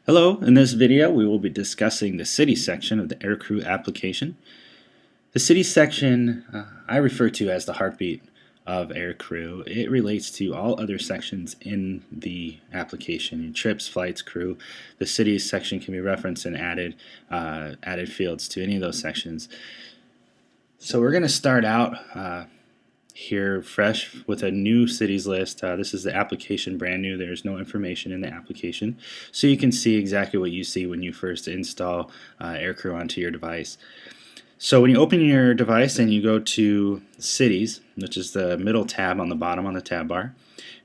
Hello, in this video we will be discussing the city section of the AirCrew application. The city section I refer to as the heartbeat of AirCrew. It relates to all other sections in the application, trips, flights, crew. The cities section can be referenced and added fields to any of those sections. So we're going to start out here fresh with a new cities list. This is the application, brand new. There's no information in the application, so you can see exactly what you see when you first install AirCrew onto your device. So when you open your device and you go to cities, which is the middle tab on the bottom on the tab bar,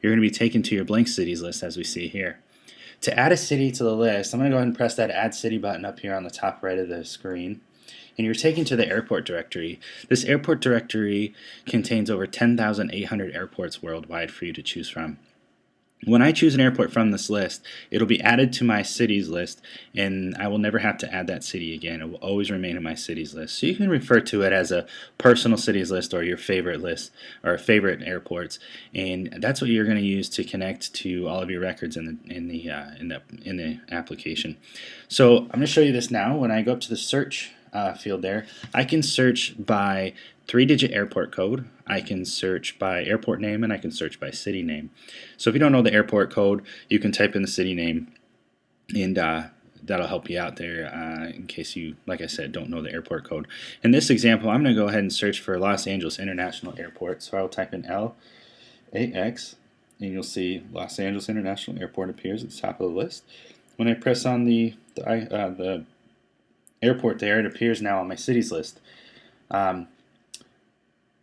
you're going to be taken to your blank cities list as we see here. To add a city to the list, I'm going to go ahead and press that add city button up here on the top right of the screen. And you're taken to the airport directory. This airport directory contains over 10,800 airports worldwide for you to choose from. When I choose an airport from this list, it'll be added to my cities list, and I will never have to add that city again. It will always remain in my cities list. So you can refer to it as a personal cities list or your favorite list or favorite airports, and that's what you're going to use to connect to all of your records in the application. So I'm going to show you this now. When I go up to the search field there, I can search by 3-digit airport code, I can search by airport name, and I can search by city name. So if you don't know the airport code, you can type in the city name, and that'll help you out there in case you, like I said, don't know the airport code. In this example, I'm going to go ahead and search for Los Angeles International Airport. So I'll type in LAX, and you'll see Los Angeles International Airport appears at the top of the list. When I press on the airport there, it appears now on my cities list.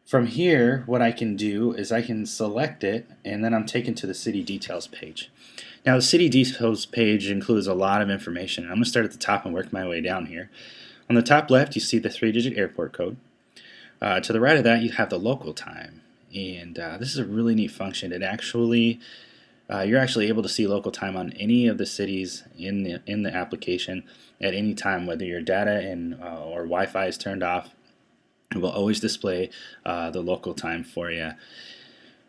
From here, what I can do is I can select it, and then I'm taken to the city details page. Now the city details page includes a lot of information. I'm going to start at the top and work my way down here. On the top left, you see the 3-digit airport code. To the right of that, you have the local time, and this is a really neat function. It actually you're actually able to see local time on any of the cities in the application at any time, whether your data or Wi-Fi is turned off. It will always display the local time for you.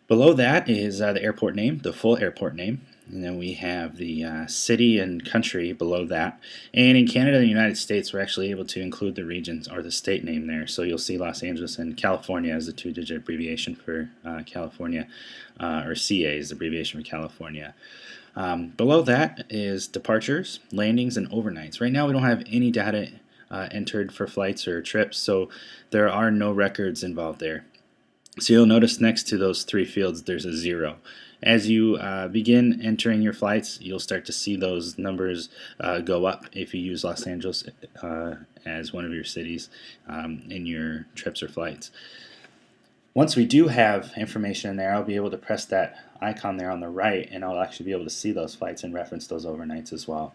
Below that is the airport name, the full airport name, and then we have the city and country below that. And in Canada and the United States, we're actually able to include the regions or the state name there. So you'll see Los Angeles and California as the 2-digit abbreviation for California, or CA is the abbreviation for California. Below that is departures, landings, and overnights. Right now we don't have any data entered for flights or trips, so there are no records involved there. So you'll notice next to those 3 fields there's a 0. As you begin entering your flights, you'll start to see those numbers go up if you use Los Angeles as one of your cities in your trips or flights. Once we do have information in there, I'll be able to press that icon there on the right, and I'll actually be able to see those flights and reference those overnights as well.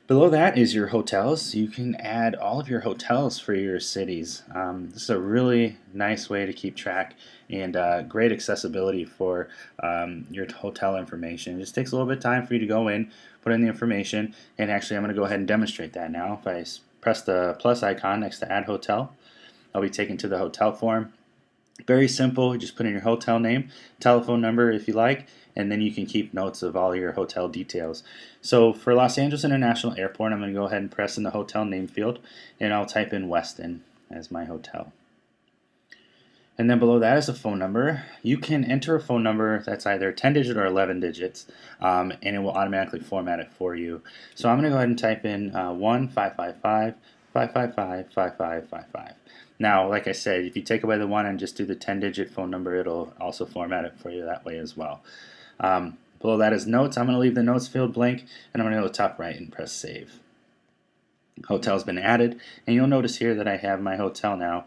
Below that is your hotels. You can add all of your hotels for your cities. This is a really nice way to keep track, and great accessibility for your hotel information. It just takes a little bit of time for you to go in, put in the information, and actually I'm going to go ahead and demonstrate that now. If I press the plus icon next to add hotel, I'll be taken to the hotel form. Very simple. You just put in your hotel name, telephone number if you like, and then you can keep notes of all your hotel details. So for Los Angeles International Airport, I'm going to go ahead and press in the hotel name field, and I'll type in Westin as my hotel. And then below that is a phone number. You can enter a phone number that's either 10-digit or 11 digits, and it will automatically format it for you. So I'm going to go ahead and type in 1-555-555-5555. Now, like I said, if you take away the 1 and just do the 10-digit phone number, it'll also format it for you that way as well. Below that is notes. I'm going to leave the notes field blank, and I'm going to go to the top right and press save. Hotel's been added, and you'll notice here that I have my hotel now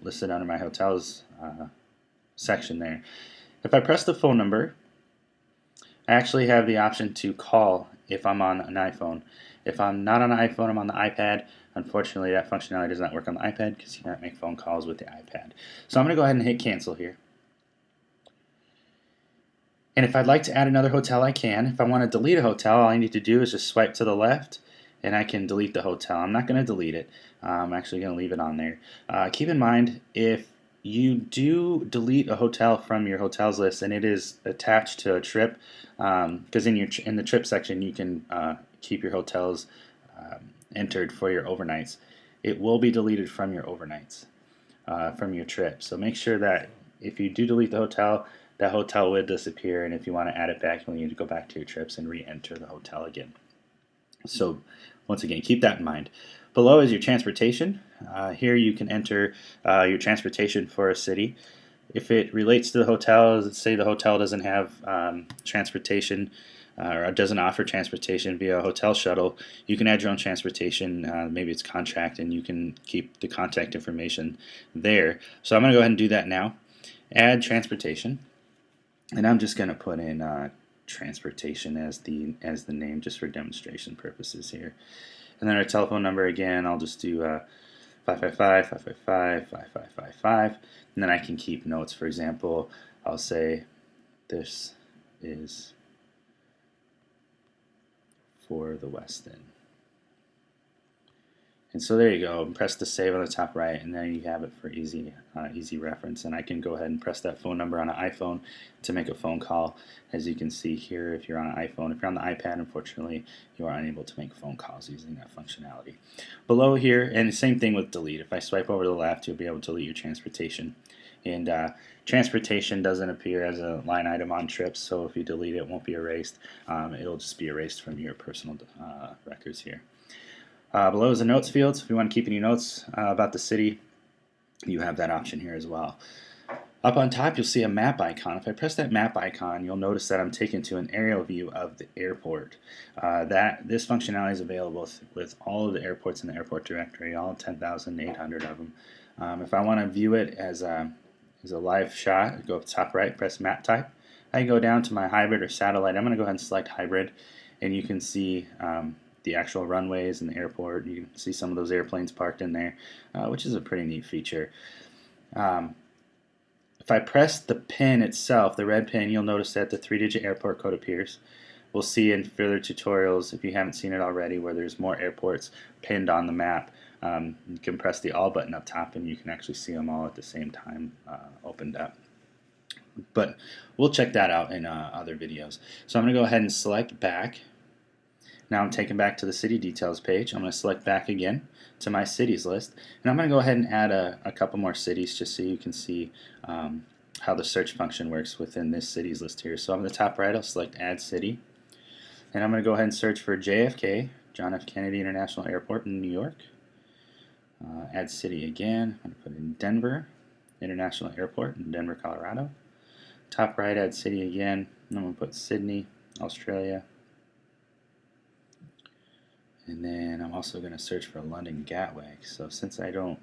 listed under my hotels section there. If I press the phone number, I actually have the option to call if I'm on an iPhone. If I'm not on an iPhone, I'm on the iPad. Unfortunately, that functionality does not work on the iPad because you can't make phone calls with the iPad. So I'm going to go ahead and hit cancel here. And if I'd like to add another hotel, I can. If I want to delete a hotel, all I need to do is just swipe to the left, and I can delete the hotel. I'm not going to delete it. I'm actually going to leave it on there. Keep in mind, if you do delete a hotel from your hotels list, and it is attached to a trip. Because in the trip section, you can keep your hotels entered for your overnights. It will be deleted from your overnights, from your trip. So make sure that if you do delete the hotel, that hotel will disappear, and if you want to add it back, you'll need to go back to your trips and re-enter the hotel again. So once again, keep that in mind. Below is your transportation. Here you can enter your transportation for a city. If it relates to the hotel, let's say the hotel doesn't have transportation or doesn't offer transportation via a hotel shuttle, you can add your own transportation. Maybe it's contract, and you can keep the contact information there. So I'm going to go ahead and do that now. Add transportation, and I'm just going to put in transportation as the name, just for demonstration purposes here. And then our telephone number, again, I'll just do 555-555-5555, and then I can keep notes. For example, I'll say this is for the West End. And so there you go. Press the save on the top right, and there you have it for easy reference. And I can go ahead and press that phone number on an iPhone to make a phone call. As you can see here, if you're on an iPhone, if you're on the iPad, unfortunately, you are unable to make phone calls using that functionality. Below here, and the same thing with delete. If I swipe over to the left, you'll be able to delete your transportation. And transportation doesn't appear as a line item on trips, so if you delete it, it won't be erased. It'll just be erased from your personal records here. Below is the notes field. So if you want to keep any notes about the city, you have that option here as well. Up on top, you'll see a map icon. If I press that map icon, you'll notice that I'm taken to an aerial view of the airport. This functionality is available with all of the airports in the airport directory, all 10,800 of them. If I want to view it as a live shot, go up top right, press map type. I can go down to my hybrid or satellite. I'm going to go ahead and select hybrid, and you can see the actual runways in the airport. You can see some of those airplanes parked in there, which is a pretty neat feature. If I press the pin itself, the red pin, you'll notice that the 3-digit airport code appears. We'll see in further tutorials, if you haven't seen it already, where there's more airports pinned on the map. You can press the all button up top, and you can actually see them all at the same time opened up. But we'll check that out in other videos. So I'm going to go ahead and select back. Now I'm taken back to the city details page. I'm going to select back again to my cities list, and I'm going to go ahead and add a couple more cities just so you can see how the search function works within this cities list here. So on the top right, I'll select add city, and I'm going to go ahead and search for JFK, John F. Kennedy International Airport in New York. Add city again. I'm going to put in Denver International Airport in Denver, Colorado. Top right, add city again. I'm going to put Sydney, Australia. And then I'm also going to search for London Gatwick. So since I don't,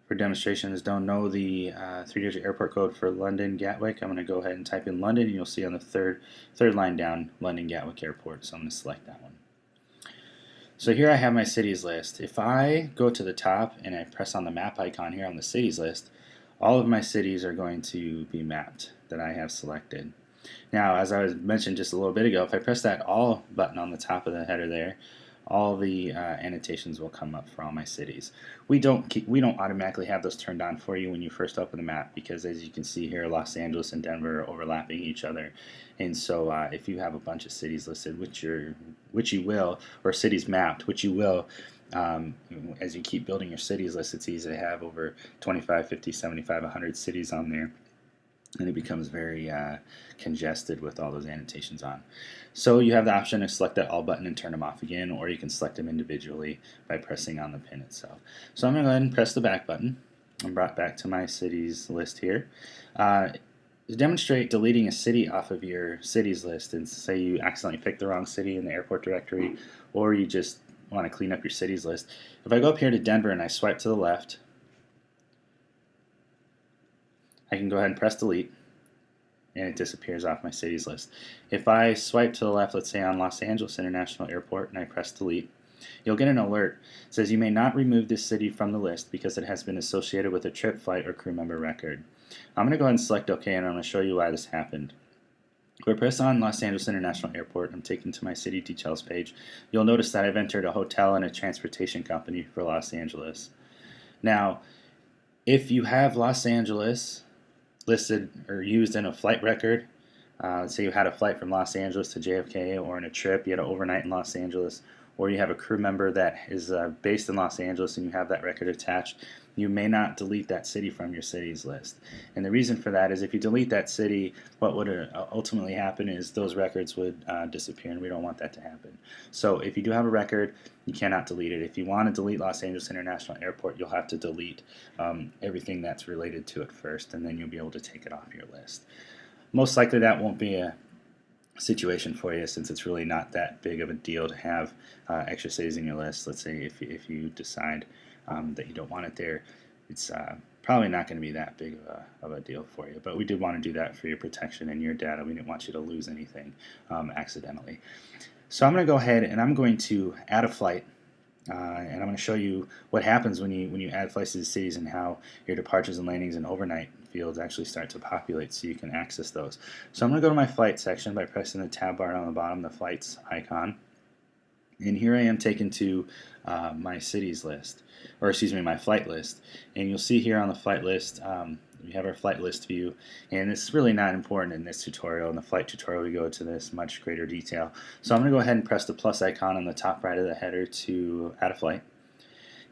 for demonstrations, don't know the 3-digit airport code for London Gatwick, I'm going to go ahead and type in London, and you'll see on the third line down, London Gatwick Airport. So I'm going to select that one. So here I have my cities list. If I go to the top and I press on the map icon here on the cities list, all of my cities are going to be mapped that I have selected. Now, as I was mentioned just a little bit ago, if I press that all button on the top of the header there, all the annotations will come up for all my cities. We don't automatically have those turned on for you when you first open the map, because as you can see here, Los Angeles and Denver are overlapping each other. And so if you have a bunch of cities listed, which you will, or cities mapped, which you will, as you keep building your cities list, it's easy to have over 25, 50, 75, 100 cities on there. And it becomes very congested with all those annotations on. So you have the option to select that all button and turn them off again, or you can select them individually by pressing on the pin itself. So I'm going to go ahead and press the back button. I'm brought back to my cities list here. To demonstrate deleting a city off of your cities list, and say you accidentally picked the wrong city in the airport directory, or you just want to clean up your cities list. If I go up here to Denver and I swipe to the left, I can go ahead and press delete, and it disappears off my cities list. If I swipe to the left, let's say on Los Angeles International Airport, and I press delete, you'll get an alert. It says you may not remove this city from the list because it has been associated with a trip, flight, or crew member record. I'm going to go ahead and select OK, and I'm going to show you why this happened. If I press on Los Angeles International Airport, I'm taken to my city details page. You'll notice that I've entered a hotel and a transportation company for Los Angeles. Now, If you have Los Angeles listed or used in a flight record, let's say you had a flight from Los Angeles to JFK, or in a trip you had an overnight in Los Angeles, or you have a crew member that is based in Los Angeles and you have that record attached, you may not delete that city from your cities list. And the reason for that is if you delete that city, what would ultimately happen is those records would disappear, and we don't want that to happen. So if you do have a record, you cannot delete it. If you want to delete Los Angeles International Airport, you'll have to delete everything that's related to it first, and then you'll be able to take it off your list. Most likely that won't be a situation for you, since it's really not that big of a deal to have extra cities in your list. Let's say if you decide that you don't want it there, it's probably not going to be that big of a deal for you. But we did want to do that for your protection and your data. We didn't want you to lose anything accidentally. So I'm going to go ahead and I'm going to add a flight. And I'm going to show you what happens when you add flights to the cities, and how your departures and landings and overnight fields actually start to populate so you can access those. So I'm going to go to my flight section by pressing the tab bar on the bottom, the flights icon. And here I am taken to my cities list, or excuse me, my flight list. And you'll see here on the flight list, we have our flight list view, and this is really not important in this tutorial. In the flight tutorial, we go to this much greater detail. So I'm going to go ahead and press the plus icon on the top right of the header to add a flight.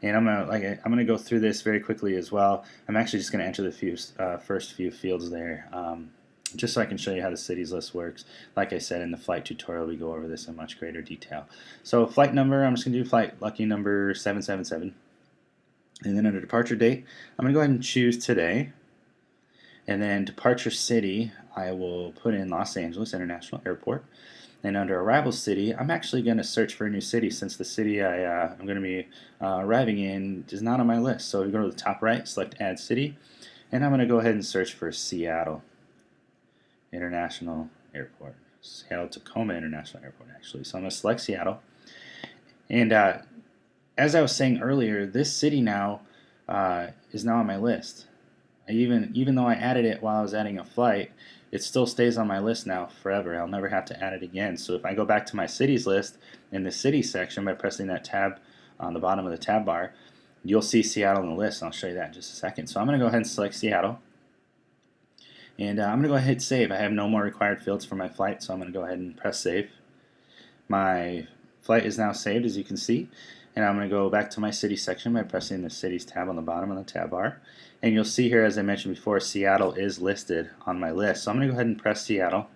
And I'm going to go through this very quickly as well. I'm actually just going to enter the first few fields there, just so I can show you how the cities list works. Like I said, in the flight tutorial, we go over this in much greater detail. So flight number, I'm just going to do flight lucky number 777. And then under departure date, I'm going to go ahead and choose today. And then departure city, I will put in Los Angeles International Airport. And under arrival city, I'm actually going to search for a new city, since the city I'm going to be arriving in is not on my list. So you go to the top right, select add city, and I'm going to go ahead and search for Seattle International Airport. Seattle Tacoma International Airport, actually. So I'm going to select Seattle. And as I was saying earlier, this city now is now on my list. Even though I added it while I was adding a flight, it still stays on my list now forever. I'll never have to add it again. So if I go back to my cities list in the cities section by pressing that tab on the bottom of the tab bar, you'll see Seattle on the list. I'll show you that in just a second. So I'm going to go ahead and select Seattle. And I'm going to go ahead and hit save. I have no more required fields for my flight, so I'm going to go ahead and press save. My flight is now saved, as you can see. And I'm going to go back to my city section by pressing the cities tab on the bottom of the tab bar. And you'll see here, as I mentioned before, Seattle is listed on my list. So I'm going to go ahead and press Seattle.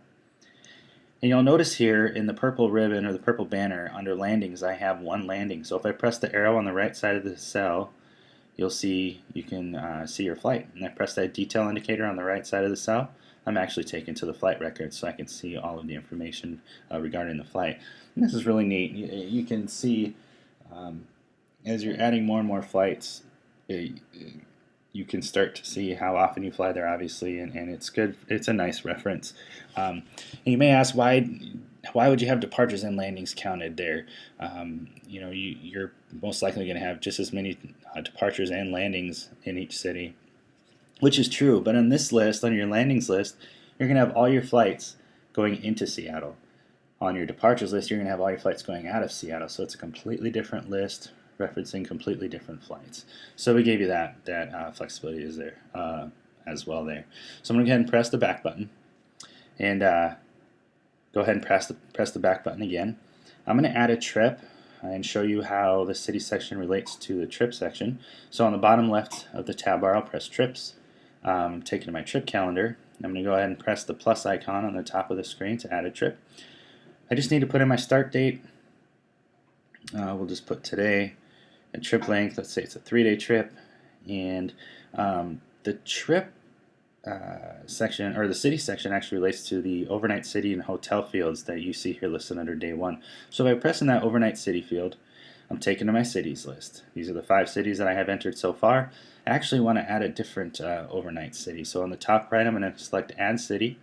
And you'll notice here in the purple ribbon, or the purple banner, under landings, I have one landing. So if I press the arrow on the right side of the cell, you'll see you can see your flight. And I press that detail indicator on the right side of the cell, I'm actually taken to the flight record, so I can see all of the information regarding the flight. And this is really neat. You can see as you're adding more and more flights, you can start to see how often you fly there, obviously, and it's good. It's a nice reference. And you may ask, why would you have departures and landings counted there? You're most likely going to have just as many departures and landings in each city, which is true. But on this list, on your landings list, you're going to have all your flights going into Seattle. On your departures list, you're going to have all your flights going out of Seattle. So it's a completely different list, referencing completely different flights. So we gave you that flexibility is there as well there. So I'm going to go ahead and press the back button, and go ahead and press the back button again. I'm going to add a trip and show you how the city section relates to the trip section. So on the bottom left of the tab bar, I'll press trips. I'm taken to my trip calendar. I'm going to go ahead and press the plus icon on the top of the screen to add a trip. I just need to put in my start date. We'll just put today. And trip length, let's say it's a 3-day trip. And the trip section, or the city section, actually relates to the overnight city and hotel fields that you see here listed under day 1. So by pressing that overnight city field, I'm taken to my cities list. These are the 5 cities that I have entered so far. I actually want to add a different overnight city. So on the top right, I'm going to select add city.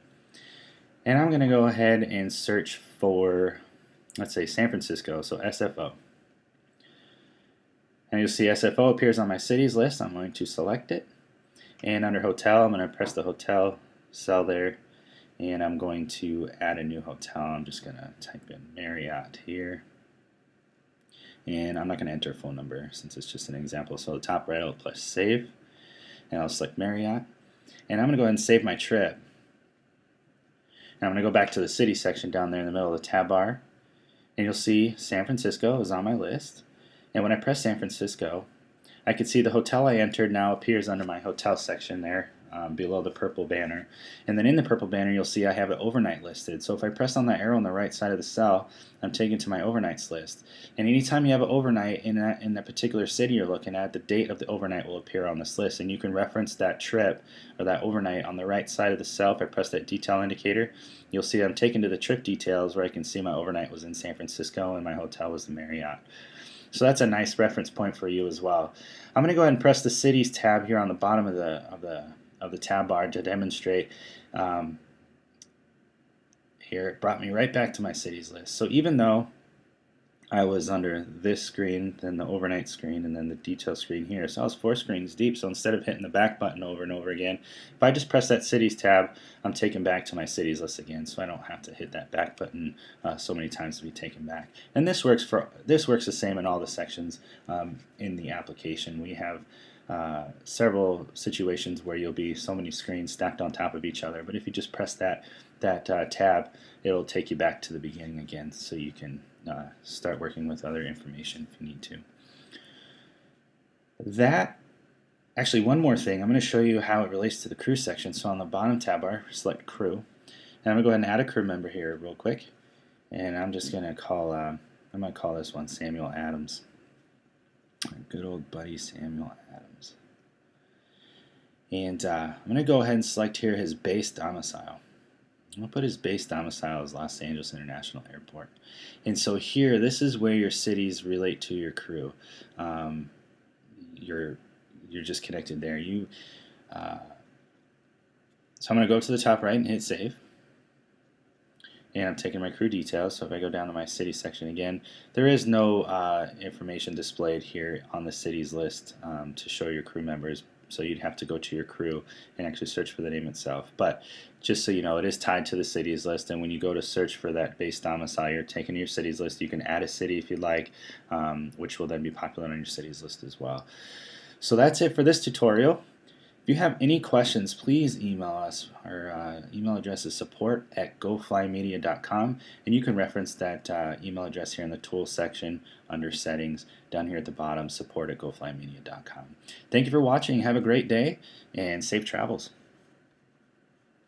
And I'm going to go ahead and search for, let's say, San Francisco, so SFO. And you'll see SFO appears on my cities list. I'm going to select it. And under hotel, I'm going to press the hotel cell there. And I'm going to add a new hotel. I'm just going to type in Marriott here. And I'm not going to enter a phone number since it's just an example. So the top right, I'll press save. and I'll select Marriott, and I'm going to go ahead and save my trip. And I'm going to go back to the city section down there in the middle of the tab bar, and you'll see San Francisco is on my list. And when I press San Francisco, I can see the hotel I entered now appears under my hotel section there below the purple banner. And then in the purple banner you'll see I have an overnight listed. So if I press on that arrow on the right side of the cell, I'm taken to my overnights list. And anytime you have an overnight in that particular city you're looking at, the date of the overnight will appear on this list. And you can reference that trip or that overnight on the right side of the cell. If I press that detail indicator, you'll see I'm taken to the trip details where I can see my overnight was in San Francisco and my hotel was the Marriott. So that's a nice reference point for you as well. I'm going to go ahead and press the cities tab here on the bottom of the tab bar to demonstrate. Here it brought me right back to my cities list. So even though I was under this screen, then the overnight screen, and then the detail screen here. So I was 4 screens deep, so instead of hitting the back button over and over again, if I just press that cities tab, I'm taken back to my cities list again, so I don't have to hit that back button so many times to be taken back. And this works the same in all the sections in the application. We have several situations where you'll be so many screens stacked on top of each other, but if you just press that tab, it'll take you back to the beginning again, so you can start working with other information if you need to. Actually, one more thing, I'm going to show you how it relates to the crew section. So on the bottom tab bar, select crew, and I'm going to go ahead and add a crew member here real quick, and I'm just going to call this one Samuel Adams. Good old buddy Samuel Adams. And I'm going to go ahead and select here his base domicile. I'm going to put his base domicile as Los Angeles International Airport. And so here, this is where your cities relate to your crew. You're just connected there. So I'm going to go to the top right and hit save. And I'm taking my crew details. So if I go down to my city section again, there is no information displayed here on the cities list to show your crew members. So you'd have to go to your crew and actually search for the name itself. But just so you know, it is tied to the cities list, and when you go to search for that base domicile, you're taking your cities list. You can add a city if you'd like, which will then be popular on your cities list as well. So that's it for this tutorial. If you have any questions, please email us. Our email address is support@goflymedia.com, and you can reference that email address here in the tools section under settings down here at the bottom, support@goflymedia.com. Thank you for watching. Have a great day and safe travels.